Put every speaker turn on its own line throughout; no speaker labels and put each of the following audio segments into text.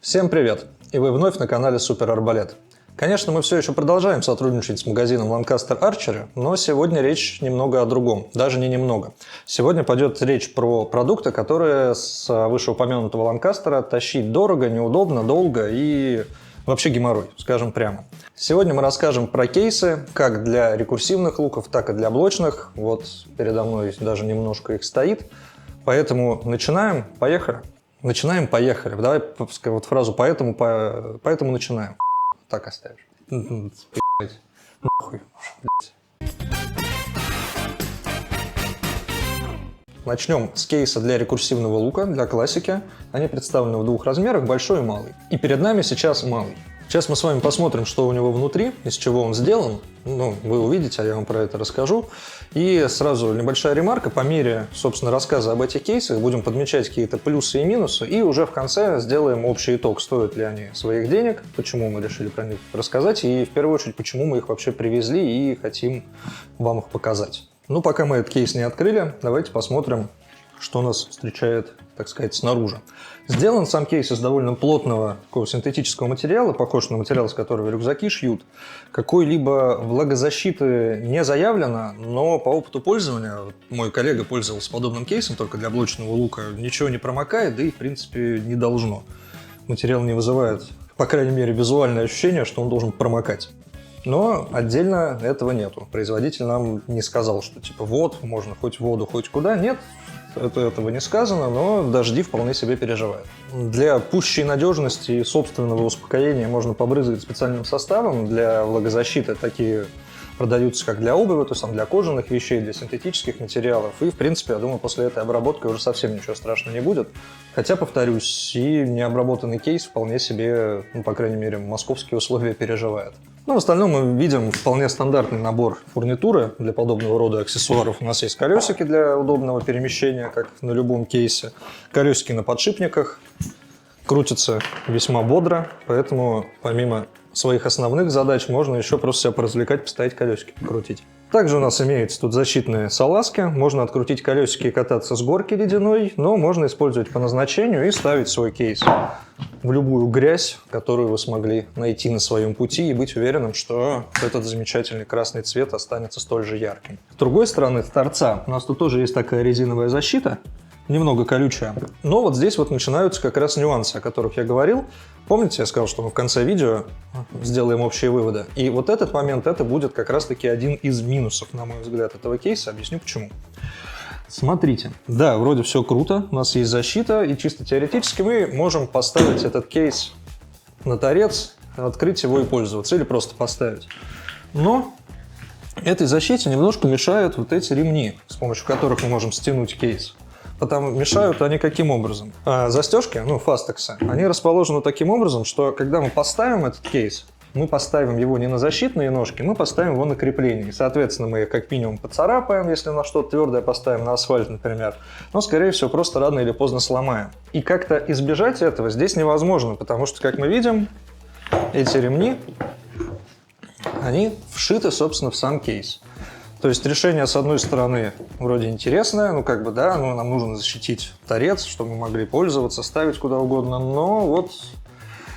Всем привет! И вы вновь на канале Супер Арбалет. Конечно, мы все еще продолжаем сотрудничать с магазином Lancaster Archery, но сегодня речь немного о другом, даже не немного. Сегодня пойдет речь про продукты, которые с вышеупомянутого Ланкастера тащить дорого, неудобно, долго и вообще геморрой, скажем прямо. Сегодня мы расскажем про кейсы, как для рекурсивных луков, так и для блочных. Вот передо мной даже немножко их стоит. Поэтому начинаем, поехали. Начинаем, поехали. Давай вот фразу «поэтому начинаем». Так оставишь. Нахуй. Начнем с кейса для рекурсивного лука, для классики. Они представлены в двух размерах, большой и малый. И перед нами сейчас малый. Сейчас мы с вами посмотрим, что у него внутри, из чего он сделан. Ну, вы увидите, а я вам про это расскажу. И сразу небольшая ремарка. По мере, собственно, рассказа об этих кейсах будем подмечать какие-то плюсы и минусы. И уже в конце сделаем общий итог, стоят ли они своих денег, почему мы решили про них рассказать. И в первую очередь, почему мы их вообще привезли и хотим вам их показать. Ну, пока мы этот кейс не открыли, давайте посмотрим, что нас встречает, так сказать, снаружи. Сделан сам кейс из довольно плотного такого синтетического материала, похож на материал, из которого рюкзаки шьют. Какой-либо влагозащиты не заявлено, но по опыту пользования, мой коллега пользовался подобным кейсом, только для блочного лука, ничего не промокает, да и в принципе не должно. Материал не вызывает, по крайней мере, визуальное ощущение, что он должен промокать. Но отдельно этого нету. Производитель нам не сказал, что типа вот, можно хоть в воду, хоть куда. Нет, этого не сказано, но дожди вполне себе переживают. Для пущей надежности и собственного успокоения можно побрызгать специальным составом. Для влагозащиты такие продаются как для обуви, то есть там для кожаных вещей, для синтетических материалов. И, в принципе, я думаю, после этой обработки уже совсем ничего страшного не будет. Хотя, повторюсь, и необработанный кейс вполне себе, ну, по крайней мере, московские условия переживает. Ну, в остальном мы видим вполне стандартный набор фурнитуры для подобного рода аксессуаров. У нас есть колесики для удобного перемещения, как на любом кейсе. Колесики на подшипниках крутятся весьма бодро, поэтому помимо своих основных задач можно еще просто себя поразвлекать, поставить колесики, покрутить. Также у нас имеются тут защитные салазки. Можно открутить колесики и кататься с горки ледяной, но можно использовать по назначению и ставить свой кейс в любую грязь, которую вы смогли найти на своем пути, и быть уверенным, что этот замечательный красный цвет останется столь же ярким. С другой стороны, с торца у нас тут тоже есть такая резиновая защита, немного колючая. Но вот здесь вот начинаются как раз нюансы, о которых я говорил. Помните, я сказал, что мы в конце видео сделаем общие выводы? И вот этот момент, это будет как раз-таки один из минусов, на мой взгляд, этого кейса. Объясню почему. Смотрите. Да, вроде все круто, у нас есть защита, и чисто теоретически мы можем поставить этот кейс на торец, открыть его и пользоваться, или просто поставить. Но этой защите немножко мешают вот эти ремни, с помощью которых мы можем стянуть кейс. Потому мешают они каким образом? Застежки, ну, фастексы, они расположены таким образом, что когда мы поставим этот кейс, мы поставим его не на защитные ножки, мы поставим его на крепление. И, соответственно, мы их как минимум поцарапаем, если на что-то твердое поставим, на асфальт, например. Но, скорее всего, просто рано или поздно сломаем. И как-то избежать этого здесь невозможно, потому что, как мы видим, эти ремни, они вшиты, собственно, в сам кейс. То есть решение, с одной стороны, вроде интересное, ну как бы да, ну, нам нужно защитить торец, чтобы мы могли пользоваться, ставить куда угодно, но вот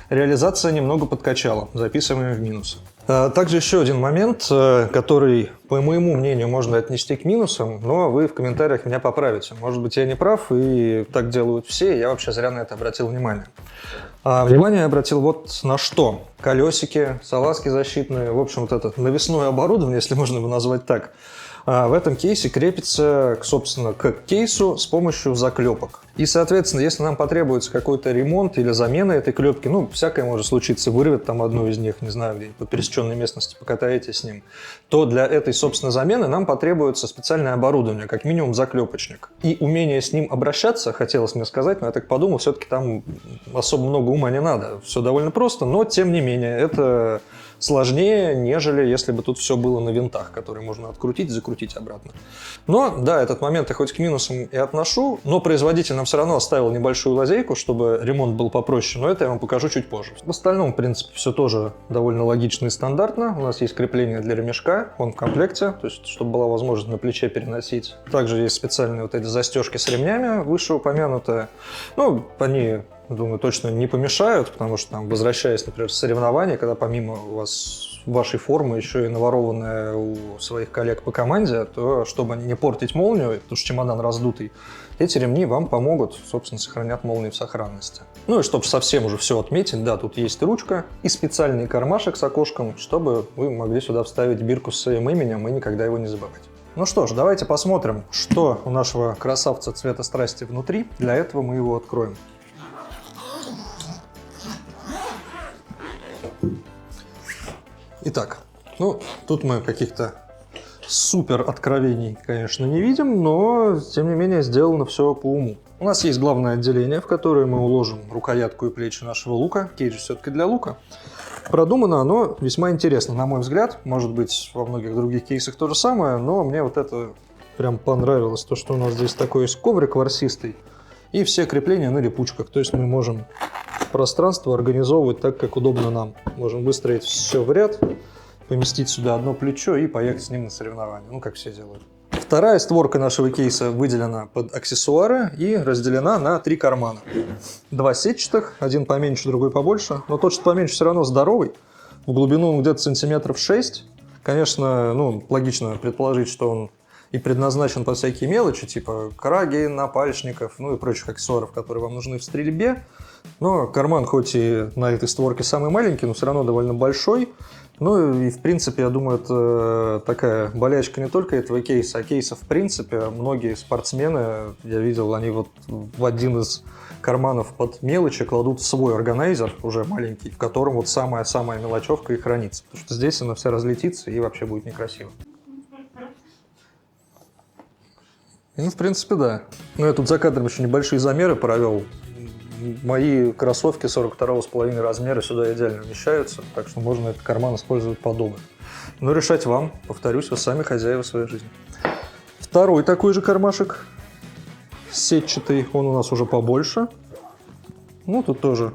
реализация немного подкачала, записываем в минусы. Также еще один момент, который, по моему мнению, можно отнести к минусам, но вы в комментариях меня поправите. Может быть, я не прав, и так делают все, и я вообще зря на это обратил внимание. Внимание я обратил вот на что. Колесики, салазки защитные, в общем, вот это навесное оборудование, если можно его назвать так, в этом кейсе крепится, собственно, к кейсу с помощью заклепок. И, соответственно, если нам потребуется какой-то ремонт или замена этой клепки, ну, всякое может случиться, вырвет там одну из них, не знаю, где-нибудь по пересеченной местности покатаетесь с ним, то для этой, собственно, замены нам потребуется специальное оборудование, как минимум заклепочник. И умение с ним обращаться, хотелось мне сказать, но я так подумал, все-таки там особо много ума не надо. Все довольно просто, но, тем не менее, это сложнее, нежели если бы тут все было на винтах, которые можно открутить и закрутить обратно. Но, да, этот момент я хоть к минусам и отношу, но производитель нам все равно оставил небольшую лазейку, чтобы ремонт был попроще, но это я вам покажу чуть позже. В остальном, в принципе, все тоже довольно логично и стандартно. У нас есть крепление для ремешка, он в комплекте, то есть, чтобы была возможность на плече переносить. Также есть специальные вот эти застежки с ремнями, вышеупомянутые. Ну, они думаю, точно не помешают, потому что, там, возвращаясь, например, с соревнований, когда помимо у вас вашей формы еще и наворованная у своих коллег по команде, то чтобы не портить молнию, потому что чемодан раздутый, эти ремни вам помогут, собственно, сохранят молнию в сохранности. Ну и чтобы совсем уже все отметить, да, тут есть ручка и специальный кармашек с окошком, чтобы вы могли сюда вставить бирку с своим именем и никогда его не забывать. Ну что ж, давайте посмотрим, что у нашего красавца цвета страсти внутри. Для этого мы его откроем. Итак, ну, тут мы каких-то супер откровений, конечно, не видим, но, тем не менее, сделано все по уму. У нас есть главное отделение, в которое мы уложим рукоятку и плечи нашего лука. Кейдж все-таки для лука. Продумано оно весьма интересно, на мой взгляд. Может быть, во многих других кейсах то же самое, но мне вот это прям понравилось. То, что у нас здесь такой есть коврик ворсистый и все крепления на липучках. То есть мы можем пространство организовывать так, как удобно нам. Можем выстроить все в ряд, поместить сюда одно плечо и поехать с ним на соревнования. Ну, как все делают. Вторая створка нашего кейса выделена под аксессуары и разделена на 3 кармана. 2 сетчатых, один поменьше, другой побольше. Но тот, что поменьше, все равно здоровый. В глубину он где-то сантиметров 6. Конечно, ну, логично предположить, что он и предназначен под всякие мелочи, типа краги, напальчников, ну и прочих аксессуаров, которые вам нужны в стрельбе. Но карман хоть и на этой створке самый маленький, но все равно довольно большой. Ну и в принципе, я думаю, это такая болячка не только этого кейса, а кейса в принципе. Многие спортсмены, я видел, они вот в один из карманов под мелочи кладут свой органайзер, уже маленький, в котором вот самая-самая мелочевка и хранится. Потому что здесь она вся разлетится и вообще будет некрасиво. Ну, в принципе, да. Но я тут за кадром еще небольшие замеры провел. Мои кроссовки 42,5 размера сюда идеально вмещаются, так что можно этот карман использовать подобно. Но решать вам, повторюсь, вы сами хозяева своей жизни. Второй такой же кармашек, сетчатый, он у нас уже побольше. Ну, тут тоже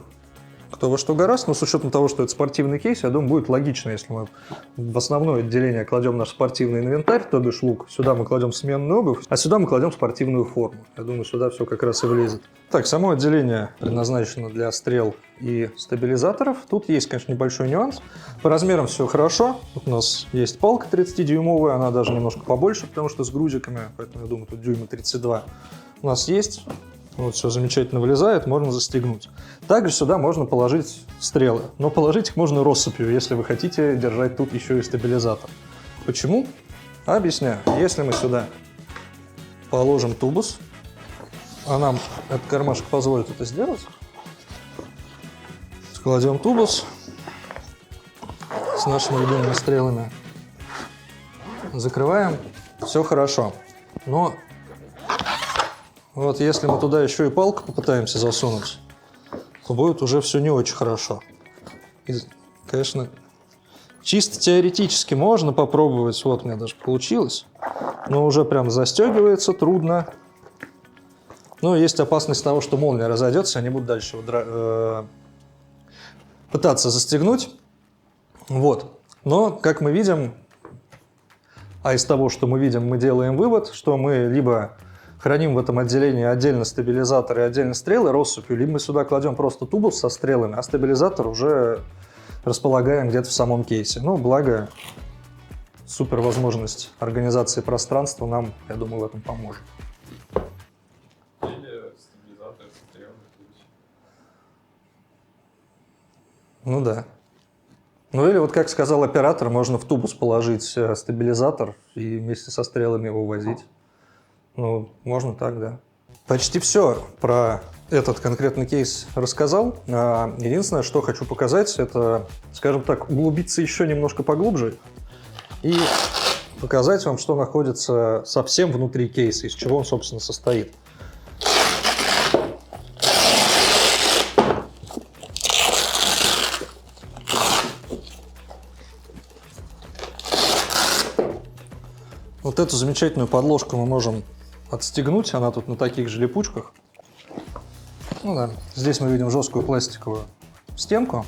кто во что гораздо, но с учетом того, что это спортивный кейс, я думаю, будет логично, если мы в основное отделение кладем наш спортивный инвентарь, то бишь лук, сюда мы кладем сменную обувь, а сюда мы кладем спортивную форму. Я думаю, сюда все как раз и влезет. Так, само отделение предназначено для стрел и стабилизаторов. Тут есть, конечно, небольшой нюанс. По размерам все хорошо. Тут у нас есть палка 30-дюймовая, она даже немножко побольше, потому что с грузиками, поэтому я думаю, тут дюйма 32 у нас есть. Вот все замечательно вылезает, можно застегнуть. Также сюда можно положить стрелы, но положить их можно россыпью, если вы хотите держать тут еще и стабилизатор. Почему? Объясняю. Если мы сюда положим тубус, а нам этот кармашек позволит это сделать, складем тубус с нашими любимыми стрелами, закрываем, все хорошо. Но вот если мы туда еще и палку попытаемся засунуть, то будет уже все не очень хорошо. И, конечно, чисто теоретически можно попробовать, вот у меня даже получилось, но уже прям застегивается трудно. Но есть опасность того, что молния разойдется, и они будут дальше пытаться застегнуть. Вот. Но, как мы видим, а из того, что мы видим, мы делаем вывод, что мы либо храним в этом отделении отдельно стабилизатор и отдельно стрелы россыпью, либо мы сюда кладем просто тубус со стрелами, а стабилизатор уже располагаем где-то в самом кейсе. Ну, благо, супер возможность организации пространства нам, я думаю, в этом поможет.
Или стабилизатор со стрелами.
Ну да. Ну или вот, как сказал оператор, можно в тубус положить стабилизатор и вместе со стрелами его возить. Ну, можно так, да. Почти все про этот конкретный кейс рассказал. Единственное, что хочу показать, это, скажем так, углубиться еще немножко поглубже и показать вам, что находится совсем внутри кейса, из чего он, собственно, состоит. Вот эту замечательную подложку мы можем отстегнуть, она тут на таких же липучках. Ну да, здесь мы видим жесткую пластиковую стенку.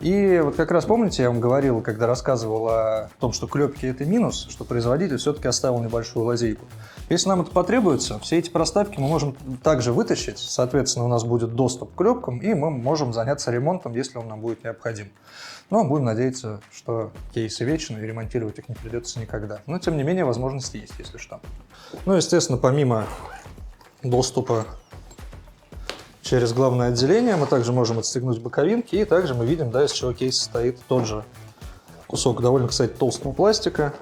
И вот как раз помните, я вам говорил, когда рассказывал о том, что клепки это минус, что производитель все-таки оставил небольшую лазейку. Если нам это потребуется, все эти проставки мы можем также вытащить, соответственно, у нас будет доступ к клепкам, и мы можем заняться ремонтом, если он нам будет необходим. Но будем надеяться, что кейсы вечные, и ремонтировать их не придется никогда. Но, тем не менее, возможность есть, если что. Ну, естественно, помимо доступа через главное отделение, мы также можем отстегнуть боковинки, и также мы видим, да, из чего кейс состоит. Тот же кусок довольно, кстати, толстого пластика,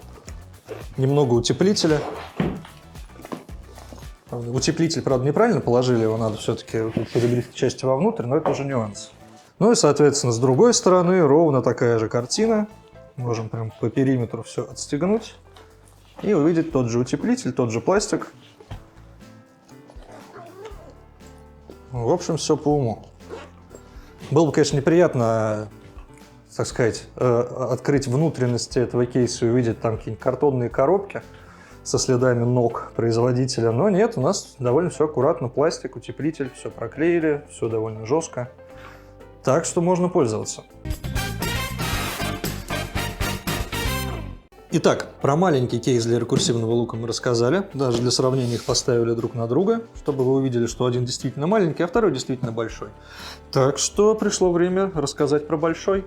немного утеплителя. Утеплитель, правда, неправильно положили, его надо все-таки перегрести части вовнутрь, но это уже нюанс. Ну и, соответственно, с другой стороны ровно такая же картина. Можем прям по периметру все отстегнуть и увидеть тот же утеплитель, тот же пластик. В общем, все по уму. Было бы, конечно, неприятно, так сказать, открыть внутренности этого кейса и увидеть там какие-нибудь картонные коробки со следами ног производителя, но нет, у нас довольно все аккуратно, пластик, утеплитель, все проклеили, все довольно жестко, так что можно пользоваться. Итак, про маленький кейс для рекурсивного лука мы рассказали, даже для сравнения их поставили друг на друга, чтобы вы увидели, что один действительно маленький, а второй действительно большой. Так что пришло время рассказать про большой.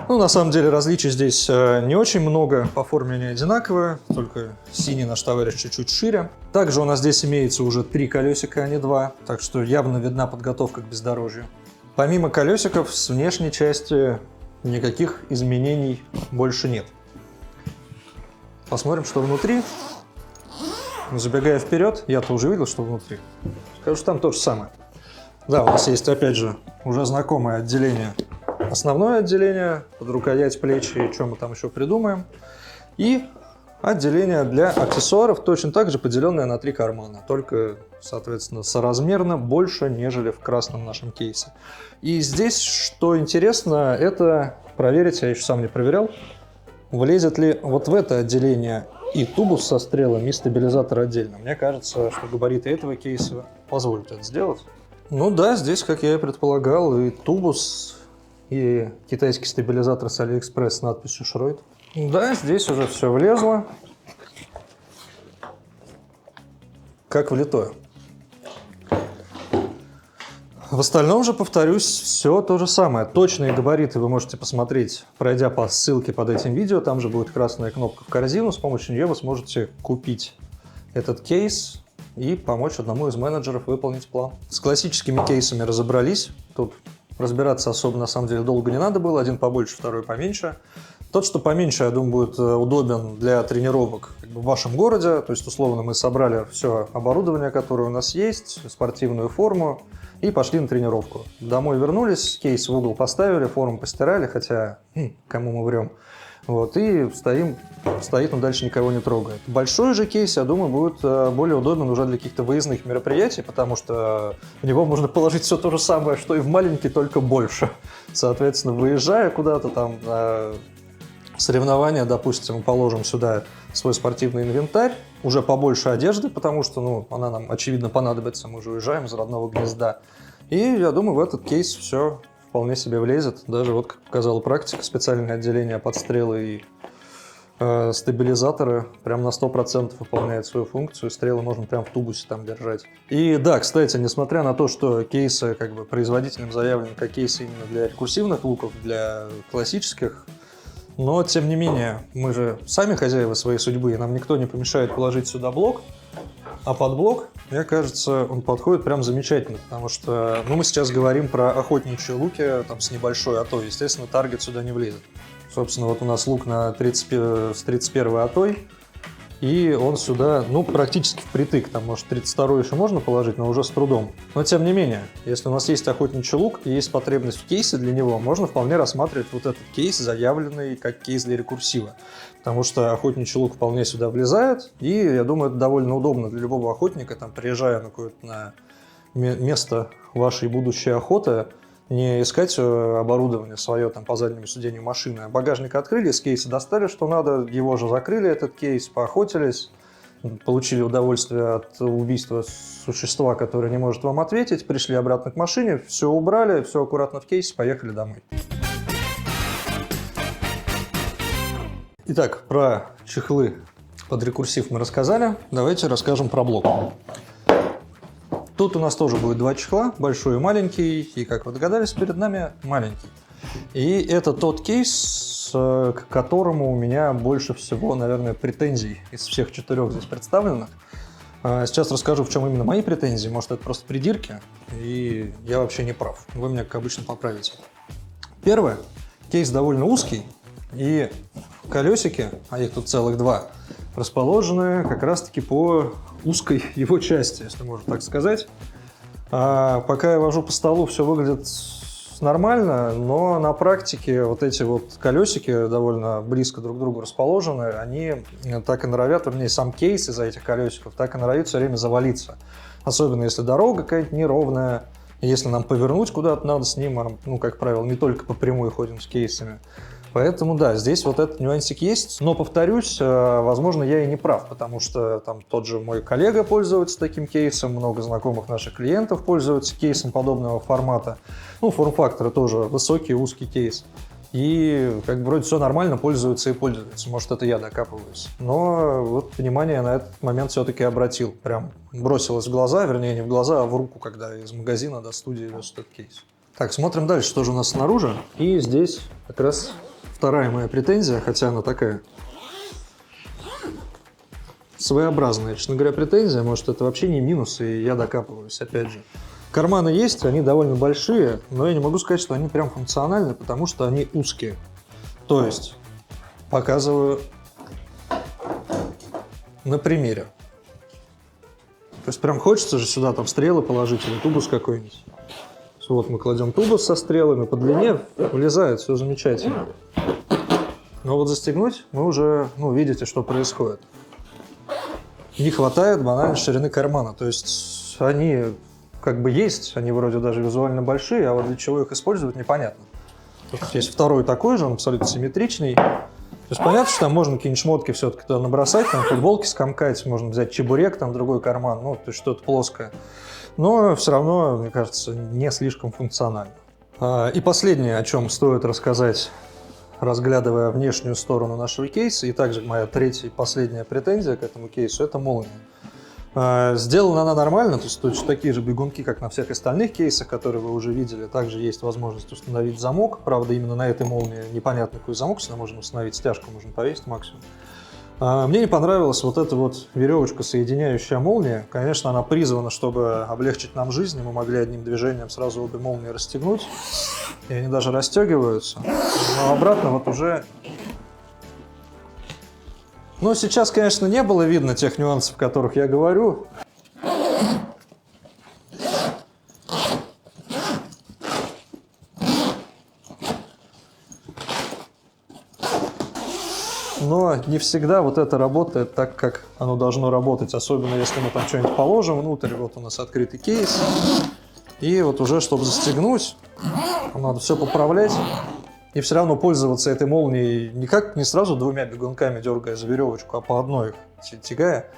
Ну, на самом деле, различий здесь не очень много, по форме они одинаковые, только синий наш товарищ чуть-чуть шире. Также у нас здесь имеется уже 3 колесика, а не 2, так что явно видна подготовка к бездорожью. Помимо колесиков, с внешней части никаких изменений больше нет. Посмотрим, что внутри. Забегая вперед, я-то уже видел, что внутри. Скажу, что там то же самое. Да, у нас есть, опять же, уже знакомое отделение. Основное отделение, под рукоять, плечи и что мы там еще придумаем. И отделение для аксессуаров, точно так же поделенное на 3 кармана. Только, соответственно, соразмерно больше, нежели в красном нашем кейсе. И здесь, что интересно, это проверить, я еще сам не проверял, влезет ли вот в это отделение и тубус со стрелами, и стабилизатор отдельно. Мне кажется, что габариты этого кейса позволят это сделать. Ну да, здесь, как я и предполагал, и тубус, и китайский стабилизатор с AliExpress с надписью Шройд. Да, здесь уже все влезло. Как влитое. В остальном же, повторюсь, все то же самое. Точные габариты вы можете посмотреть, пройдя по ссылке под этим видео. Там же будет красная кнопка в корзину. С помощью нее вы сможете купить этот кейс и помочь одному из менеджеров выполнить план. С классическими кейсами разобрались. Тут разбираться особо на самом деле долго не надо было. Один побольше, второй поменьше. Тот, что поменьше, я думаю, будет удобен для тренировок в вашем городе. То есть, условно, мы собрали все оборудование, которое у нас есть, спортивную форму, и пошли на тренировку. Домой вернулись, кейс в угол поставили, форму постирали, хотя кому мы врем. Вот, и стоит, но дальше никого не трогает. Большой же кейс, я думаю, будет более удобен уже для каких-то выездных мероприятий, потому что в него можно положить все то же самое, что и в маленький, только больше. Соответственно, выезжая куда-то там на соревнования, допустим, положим сюда свой спортивный инвентарь, уже побольше одежды, потому что, ну, она нам, очевидно, понадобится, мы уже уезжаем из родного гнезда. И, я думаю, в этот кейс все вполне себе влезет. Даже, вот, как показала практика, специальное отделение под стрелы и стабилизаторы прям на 100% выполняет свою функцию. Стрелы можно прям в тубусе там держать. И да, кстати, несмотря на то, что кейсы как бы производителем заявлены как кейсы именно для рекурсивных луков, для классических, но, тем не менее, мы же сами хозяева своей судьбы, и нам никто не помешает положить сюда блок. А под блок, мне кажется, он подходит прям замечательно, потому что, ну, мы сейчас говорим про охотничьи луки там, с небольшой атой. Естественно, таргет сюда не влезет. Собственно, вот у нас лук с 31 атой, и он сюда, ну, практически впритык. Там, может, 32 еще можно положить, но уже с трудом. Но, тем не менее, если у нас есть охотничий лук и есть потребность в кейсе для него, можно вполне рассматривать вот этот кейс, заявленный как кейс для рекурсива. Потому что охотничий лук вполне сюда влезает, и, я думаю, это довольно удобно для любого охотника, там, приезжая на какое-то место вашей будущей охоты, не искать оборудование свое там по заднему сиденью машины, а багажник открыли, с кейса достали, что надо, его же закрыли, этот кейс, поохотились, получили удовольствие от убийства существа, которое не может вам ответить, пришли обратно к машине, все убрали, все аккуратно в кейсе, поехали домой. Итак, про чехлы Под рекурсив мы рассказали, давайте расскажем про блок. Тут у нас тоже будет два чехла, большой и маленький, и, как вы догадались, перед нами маленький. И это тот кейс, к которому у меня больше всего, наверное, претензий из всех 4 здесь представленных. Сейчас расскажу, в чем именно мои претензии, может, это просто придирки, и я вообще не прав. Вы меня, как обычно, поправите. Первое, кейс довольно узкий, и колесики, а их тут целых 2, расположены как раз-таки по узкой его части, если можно так сказать. Пока я вожу по столу, все выглядит нормально, но на практике вот эти вот колесики довольно близко друг к другу расположены, они так и норовят, вернее, сам кейс из-за этих колесиков так и норовит все время завалиться. Особенно если дорога какая-то неровная, если нам повернуть куда-то надо с ним, ну, как правило, не только по прямой ходим с кейсами. Поэтому, да, здесь вот этот нюансик есть, но, повторюсь, возможно, я и не прав, потому что там тот же мой коллега пользуется таким кейсом, много знакомых наших клиентов пользуются кейсом подобного формата. Ну, форм-фактора тоже высокий, узкий кейс. И как бы вроде все нормально, пользуются и пользуются. Может, это я докапываюсь. Но вот внимание на этот момент все-таки обратил. Прям бросилось в глаза, вернее, не в глаза, а в руку, когда из магазина до студии вез этот кейс. Так, смотрим дальше, что же у нас снаружи. И здесь как раз вторая моя претензия, хотя она такая своеобразная, честно говоря, претензия. Может, это вообще не минус, и я докапываюсь, опять же. Карманы есть, они довольно большие, но я не могу сказать, что они прям функциональны, потому что они узкие. То есть, показываю на примере. То есть, прям хочется же сюда там стрелы положить или тубус какой-нибудь. Вот мы кладем тубус со стрелами, по длине влезает, все замечательно. Но вот застегнуть мы уже, ну, видите, что происходит. Не хватает банально ширины кармана. То есть они как бы есть, они вроде даже визуально большие, а вот для чего их использовать, непонятно. Тут есть второй такой же, он абсолютно симметричный. То есть понятно, что там можно какие-нибудь шмотки все-таки туда набросать, там футболки скомкать, можно взять чебурек, там другой карман, ну, то есть что-то плоское. Но все равно, мне кажется, не слишком функционально. И последнее, о чем стоит рассказать, разглядывая внешнюю сторону нашего кейса, и также моя третья и последняя претензия к этому кейсу, это молния. Сделана она нормально, то есть точно такие же бегунки, как на всех остальных кейсах, которые вы уже видели. Также есть возможность установить замок, правда, именно на этой молнии непонятно, какой замок сюда можно установить, стяжку можно повесить максимум. Мне не понравилась вот эта вот веревочка, соединяющая молнии. Конечно, она призвана, чтобы облегчить нам жизнь, и мы могли одним движением сразу обе молнии расстегнуть, и они даже расстегиваются. Но обратно вот уже... Но сейчас, конечно, не было видно тех нюансов, о которых я говорю. Но не всегда вот это работает так, как оно должно работать. Особенно, если мы там что-нибудь положим внутрь. Вот у нас открытый кейс. И вот уже, чтобы застегнуть, надо все поправлять. И все равно пользоваться этой молнией не сразу двумя бегунками, дергая за веревочку, а по одной их тягая.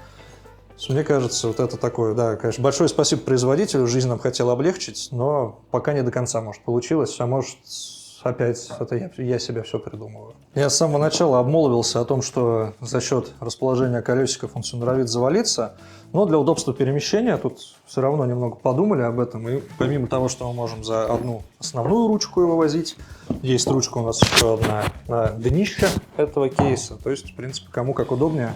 Мне кажется, вот это такое, да, конечно, большое спасибо производителю, жизнь нам хотел облегчить, но пока не до конца, может, получилось, а может, опять, это я себе все придумываю. Я с самого начала обмолвился о том, что за счет расположения колесиков он все норовит завалиться, но для удобства перемещения тут все равно немного подумали об этом, и помимо того, что мы можем за одну основную ручку его возить, есть ручка у нас еще одна на днище этого кейса, то есть, в принципе, кому как удобнее.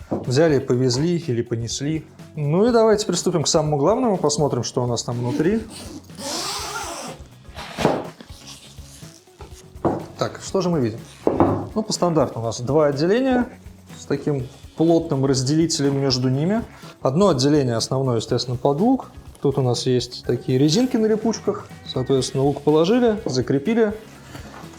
Взяли, повезли или понесли. Ну и давайте приступим к самому главному, посмотрим, что у нас там внутри. Так, что же мы видим? Ну, по стандарту у нас два отделения с таким плотным разделителем между ними. Одно отделение основное, естественно, под лук. Тут у нас есть такие резинки на липучках. Соответственно, лук положили, закрепили.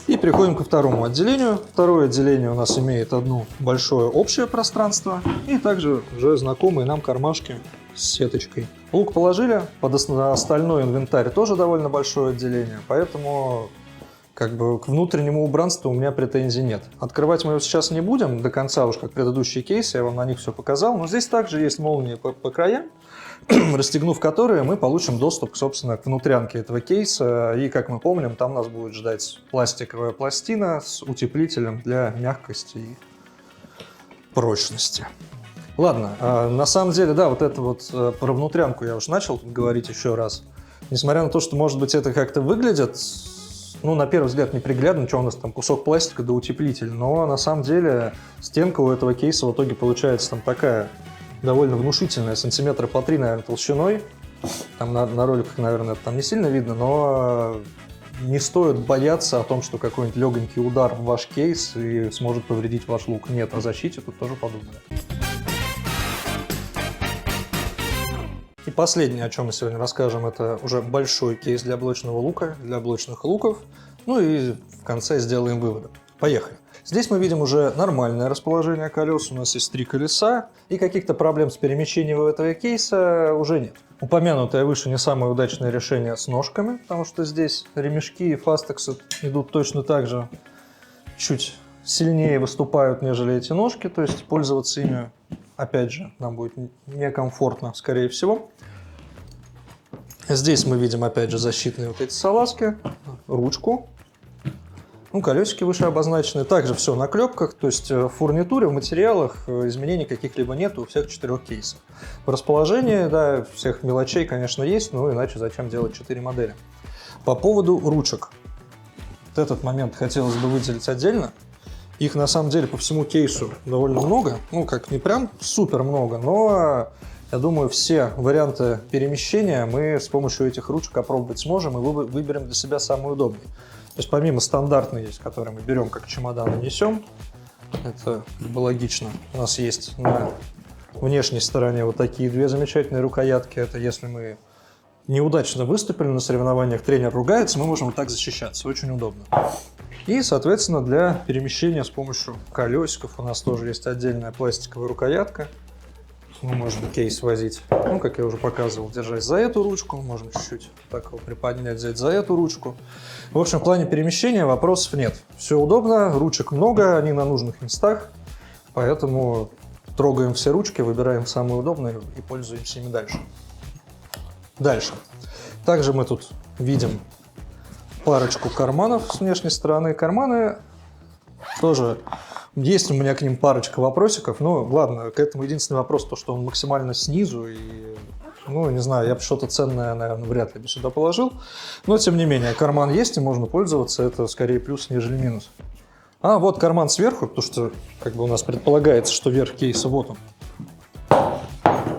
И переходим ко второму отделению. Второе отделение у нас имеет одно большое общее пространство и также уже знакомые нам кармашки с сеточкой. Лук положили, под остальной инвентарь тоже довольно большое отделение, поэтому как бы к внутреннему убранству у меня претензий нет. Открывать мы его сейчас не будем до конца, уж как предыдущие кейсы, я вам на них все показал, но здесь также есть молнии по краям, расстегнув которые, мы получим доступ, собственно, к внутрянке этого кейса. И, как мы помним, там нас будет ждать пластиковая пластина с утеплителем для мягкости и прочности. Ладно, на самом деле, да, вот это вот про внутрянку я уж начал тут говорить еще раз. Несмотря на то, что, может быть, это как-то выглядит, ну, на первый взгляд, неприглядно, что у нас там кусок пластика да утеплитель, но на самом деле стенка у этого кейса в итоге получается там такая довольно внушительная, сантиметра по 3, наверное, толщиной. Там на роликах, наверное, это там не сильно видно, но не стоит бояться о том, что какой-нибудь легонький удар в ваш кейс и сможет повредить ваш лук. Нет, о защите тут тоже подумали. И последнее, о чем мы сегодня расскажем, это уже большой кейс для блочного лука, для блочных луков. Ну и в конце сделаем выводы. Поехали. Здесь мы видим уже нормальное расположение колес. У нас есть 3 колеса, и каких-то проблем с перемещением этого кейса уже нет. Упомянутое выше не самое удачное решение с ножками, потому что здесь ремешки и фастексы идут точно так же, чуть сильнее выступают, нежели эти ножки, то есть пользоваться ими, опять же, нам будет некомфортно, скорее всего. Здесь мы видим, опять же, защитные вот эти салазки, ручку. Ну, колесики выше обозначены. Также все на клепках, то есть в фурнитуре, в материалах изменений каких-либо нет у всех 4 кейсов. В расположении, да, всех мелочей, конечно, есть, но иначе зачем делать 4 модели. По поводу ручек. Вот этот момент хотелось бы выделить отдельно. Их на самом деле по всему кейсу довольно много. Ну, как не прям супер много, но я думаю, все варианты перемещения мы с помощью этих ручек опробовать сможем и выберем для себя самый удобный. То есть помимо стандартной есть, который мы берем как чемодан и несем, это логично. У нас есть на внешней стороне вот такие 2 замечательные рукоятки. Это если мы неудачно выступили на соревнованиях, тренер ругается, мы можем вот так защищаться. Очень удобно. И, соответственно, для перемещения с помощью колесиков у нас тоже есть отдельная пластиковая рукоятка. Мы можем кейс возить, ну, как я уже показывал, держать за эту ручку, можем чуть-чуть так его приподнять, взять за эту ручку. В общем, в плане перемещения вопросов нет. Все удобно, ручек много, они на нужных местах, поэтому трогаем все ручки, выбираем самые удобные и пользуемся ими дальше. Дальше. Также мы тут видим парочку карманов с внешней стороны. Карманы тоже... Есть у меня к ним парочка вопросиков, но ладно, к этому единственный вопрос, то, что он максимально снизу, и, ну, не знаю, я бы что-то ценное, наверное, вряд ли бы сюда положил, но, тем не менее, карман есть и можно пользоваться, это скорее плюс, нежели минус. А вот карман сверху, потому что, как бы у нас предполагается, что верх кейса вот он.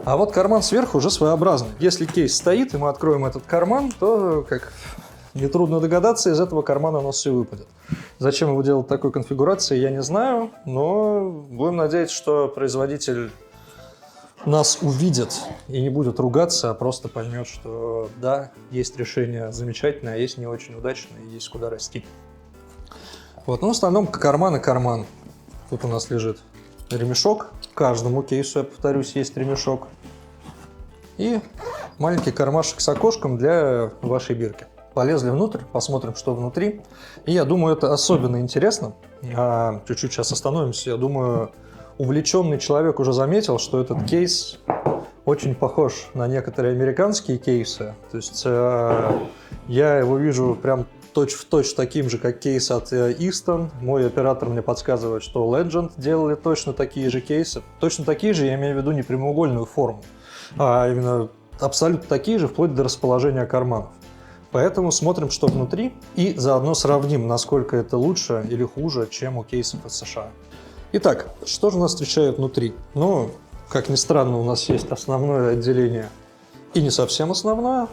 А вот карман сверху уже своеобразный. Если кейс стоит, и мы откроем этот карман, то, как нетрудно догадаться, из этого кармана у нас все выпадет. Зачем его делать такой конфигурации, я не знаю, но будем надеяться, что производитель нас увидит и не будет ругаться, а просто поймет, что да, есть решение замечательное, а есть не очень удачное, и есть куда расти. Вот, ну, в основном карман и карман. Тут у нас лежит ремешок. Каждому кейсу, я повторюсь, есть ремешок. И маленький кармашек с окошком для вашей бирки. Полезли внутрь, посмотрим, что внутри. И я думаю, это особенно интересно. Чуть-чуть сейчас остановимся. Я думаю, увлеченный человек уже заметил, что этот кейс очень похож на некоторые американские кейсы. То есть я его вижу прям точь-в-точь таким же, как кейс от Easton. Мой оператор мне подсказывает, что Legend делали точно такие же кейсы. Точно такие же, я имею в виду не прямоугольную форму, а именно абсолютно такие же, вплоть до расположения карманов. Поэтому смотрим, что внутри, и заодно сравним, насколько это лучше или хуже, чем у кейсов из США. Итак, что же нас встречает внутри? Ну, как ни странно, у нас есть основное отделение и не совсем основное,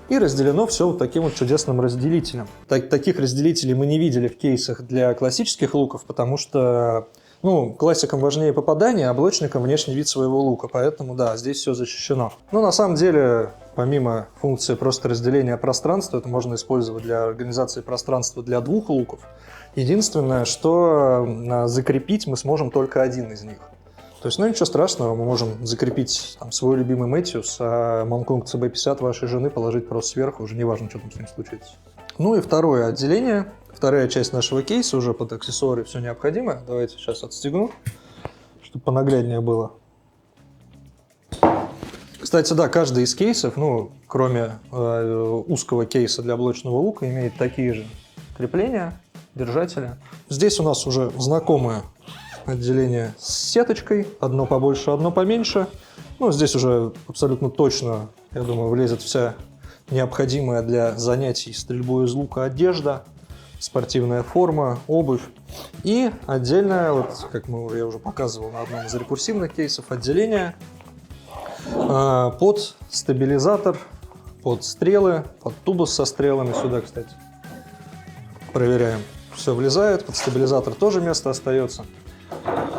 и разделено все вот таким вот чудесным разделителем. Таких разделителей мы не видели в кейсах для классических луков, потому что, ну, классикам важнее попадание, а блочникам внешний вид своего лука, поэтому, да, здесь все защищено. Но на самом деле, помимо функции просто разделения пространства, это можно использовать для организации пространства для 2 луков. Единственное, что закрепить мы сможем только один из них. То есть, ну, ничего страшного, мы можем закрепить там свой любимый Мэтьюс, а Монконг CB50 вашей жены положить просто сверху, уже не важно, что там с ним случится. Ну и второе отделение, вторая часть нашего кейса, уже под аксессуары все необходимое. Давайте сейчас отстегну, чтобы понагляднее было. Кстати, да, каждый из кейсов, ну, кроме узкого кейса для блочного лука, имеет такие же крепления, держатели. Здесь у нас уже знакомая отделение с сеточкой, одно побольше, одно поменьше. Ну, здесь уже абсолютно точно, я думаю, влезет вся необходимая для занятий стрельбой из лука одежда, спортивная форма, обувь. И отдельное, вот как я уже показывал на одном из рекурсивных кейсов, отделение под стабилизатор, под стрелы, под тубус со стрелами. Сюда, кстати, проверяем. Все влезает, под стабилизатор тоже место остается.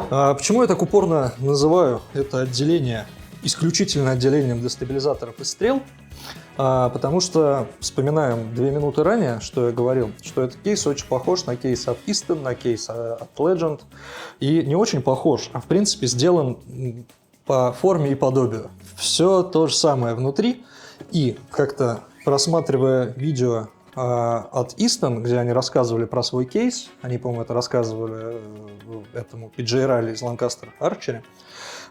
Почему я так упорно называю это отделение исключительно отделением для стабилизаторов и стрел? Потому что вспоминаем 2 минуты ранее, что я говорил, что этот кейс очень похож на кейс от Easton, на кейс от Legend. И не очень похож, а в принципе сделан по форме и подобию. Все то же самое внутри. И как-то просматривая видео от Easton, где они рассказывали про свой кейс, они, по-моему, это рассказывали этому PJ Riley из Lancaster Archery,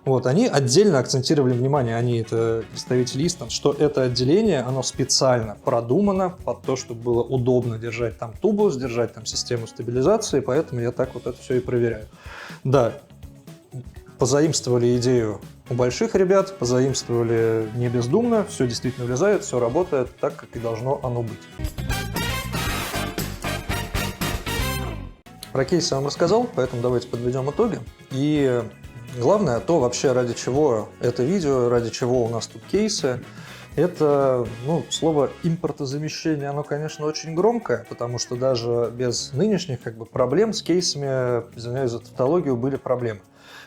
вот, они отдельно акцентировали внимание, они, это представители Easton, что это отделение, оно специально продумано под то, чтобы было удобно держать там тубус, держать там систему стабилизации, поэтому я так вот это все и проверяю. Да, позаимствовали идею у больших ребят, позаимствовали не бездумно, все действительно влезает, все работает так, как и должно оно быть. Про кейс я вам рассказал, поэтому давайте подведем итоги. И главное, то вообще ради чего это видео, ради чего у нас тут кейсы, это, слово импортозамещение, оно, конечно, очень громкое, потому что даже без нынешних проблем с кейсами, извиняюсь за тавтологию, были проблемы.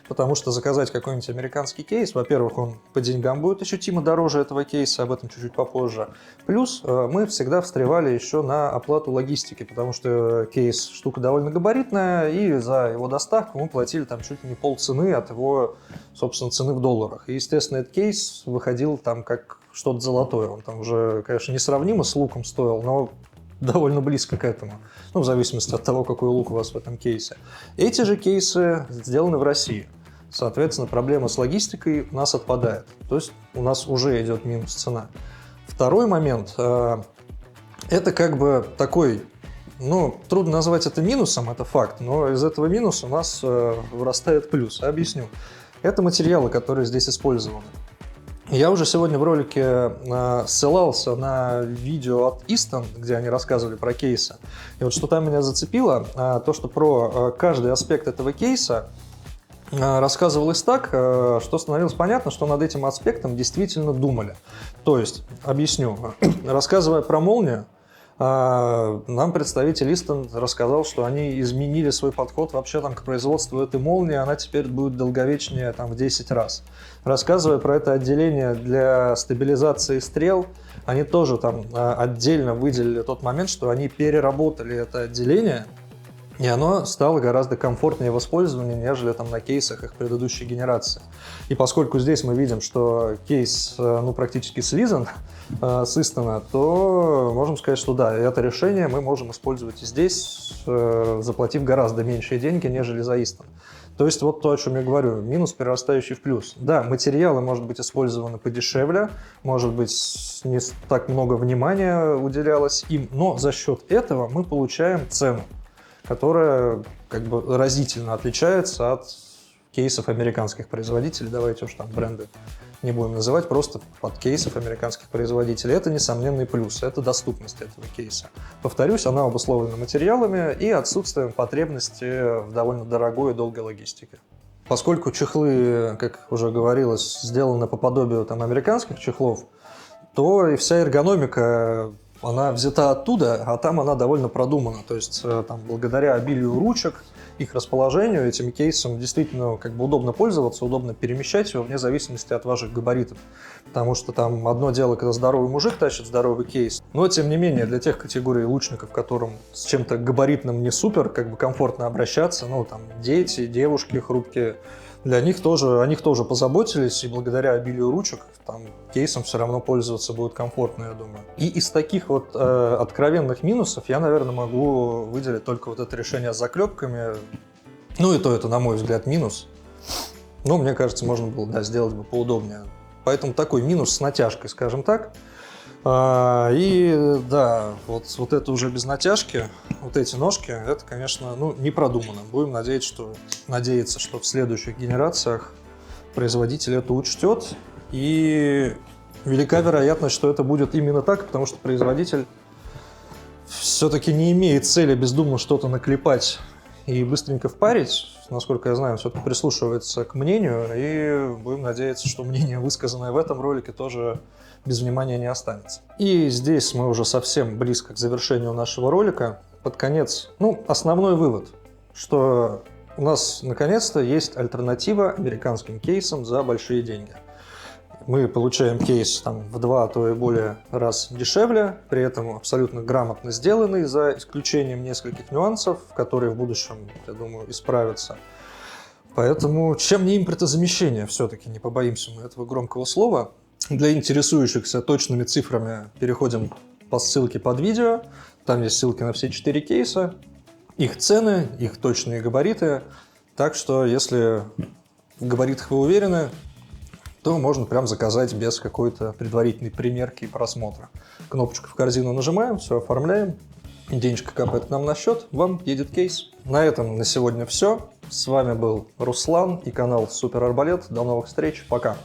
Потому что заказать какой-нибудь американский кейс, во-первых, он по деньгам будет ощутимо дороже этого кейса, об этом чуть-чуть попозже. Плюс мы всегда встревали еще на оплату логистики, потому что кейс штука довольно габаритная, и за его доставку мы платили там чуть ли не полцены от его, собственно, цены в долларах. И, естественно, этот кейс выходил там как что-то золотое. Он там уже, конечно, несравнимо с луком стоил, но довольно близко к этому, в зависимости от того, какой лук у вас в этом кейсе. Эти же кейсы сделаны в России. Соответственно, проблема с логистикой у нас отпадает. То есть у нас уже идет минус цена. Второй момент – это такой, трудно назвать это минусом, это факт, но из этого минуса у нас вырастает плюс. Объясню. Это материалы, которые здесь использованы. Я уже сегодня в ролике ссылался на видео от Easton, где они рассказывали про кейсы. И вот что там меня зацепило, то, что про каждый аспект этого кейса рассказывалось так, что становилось понятно, что над этим аспектом действительно думали. То есть, объясню, рассказывая про молнию, нам представитель Easton рассказал, что они изменили свой подход вообще к производству этой молнии, она теперь будет долговечнее в 10 раз. Рассказывая про это отделение для стабилизации стрел, они тоже отдельно выделили тот момент, что они переработали это отделение, и оно стало гораздо комфортнее в использовании, нежели на кейсах их предыдущей генерации. И поскольку здесь мы видим, что кейс практически слизан с Easton, то можем сказать, что да, это решение мы можем использовать и здесь, заплатив гораздо меньшие деньги, нежели за Easton. То есть вот то, о чем я говорю, минус, перерастающий в плюс. Да, материалы, может быть, использованы подешевле, может быть, не так много внимания уделялось им, но за счет этого мы получаем цену, которая разительно отличается от кейсов американских производителей. Давайте уж бренды не будем называть, просто от кейсов американских производителей. Это несомненный плюс, это доступность этого кейса. Повторюсь, она обусловлена материалами и отсутствием потребности в довольно дорогой и долгой логистике. Поскольку чехлы, как уже говорилось, сделаны по подобию американских чехлов, то и вся эргономика она взята оттуда, а там она довольно продумана. То есть благодаря обилию ручек, их расположению, этим кейсом действительно удобно пользоваться, удобно перемещать его вне зависимости от ваших габаритов. Потому что одно дело, когда здоровый мужик тащит здоровый кейс, но тем не менее для тех категорий лучников, которым с чем-то габаритным не супер комфортно обращаться, дети, девушки хрупкие, для них тоже, о них тоже позаботились, и благодаря обилию ручек кейсом все равно пользоваться будет комфортно, я думаю. И из таких откровенных минусов я, наверное, могу выделить только это решение с заклепками. И то это, на мой взгляд, минус. Но мне кажется, можно было сделать бы поудобнее. Поэтому такой минус с натяжкой, скажем так. И да, вот это уже без натяжки, вот эти ножки, это, конечно, ну, не продумано. Будем надеяться, что в следующих генерациях производитель это учтет. И велика вероятность, что это будет именно так, потому что производитель все-таки не имеет цели бездумно что-то наклепать и быстренько впарить. Насколько я знаю, он все-таки прислушивается к мнению, и будем надеяться, что мнение, высказанное в этом ролике, тоже без внимания не останется. И здесь мы уже совсем близко к завершению нашего ролика. Под конец, ну, основной вывод, что у нас наконец-то есть альтернатива американским кейсам за большие деньги. Мы получаем кейс там, в 2, а то и более раз дешевле, при этом абсолютно грамотно сделанный, за исключением нескольких нюансов, которые в будущем, я думаю, исправятся. Поэтому чем не импортозамещение, все-таки не побоимся мы этого громкого слова. Для интересующихся точными цифрами переходим по ссылке под видео. Там есть ссылки на все 4 кейса, их цены, их точные габариты. Так что, если в габаритах вы уверены, то можно прям заказать без какой-то предварительной примерки и просмотра. Кнопочку в корзину нажимаем, все оформляем, денежка капает к нам на счет, вам едет кейс. На этом на сегодня все. С вами был Руслан и канал Супер Арбалет. До новых встреч, пока!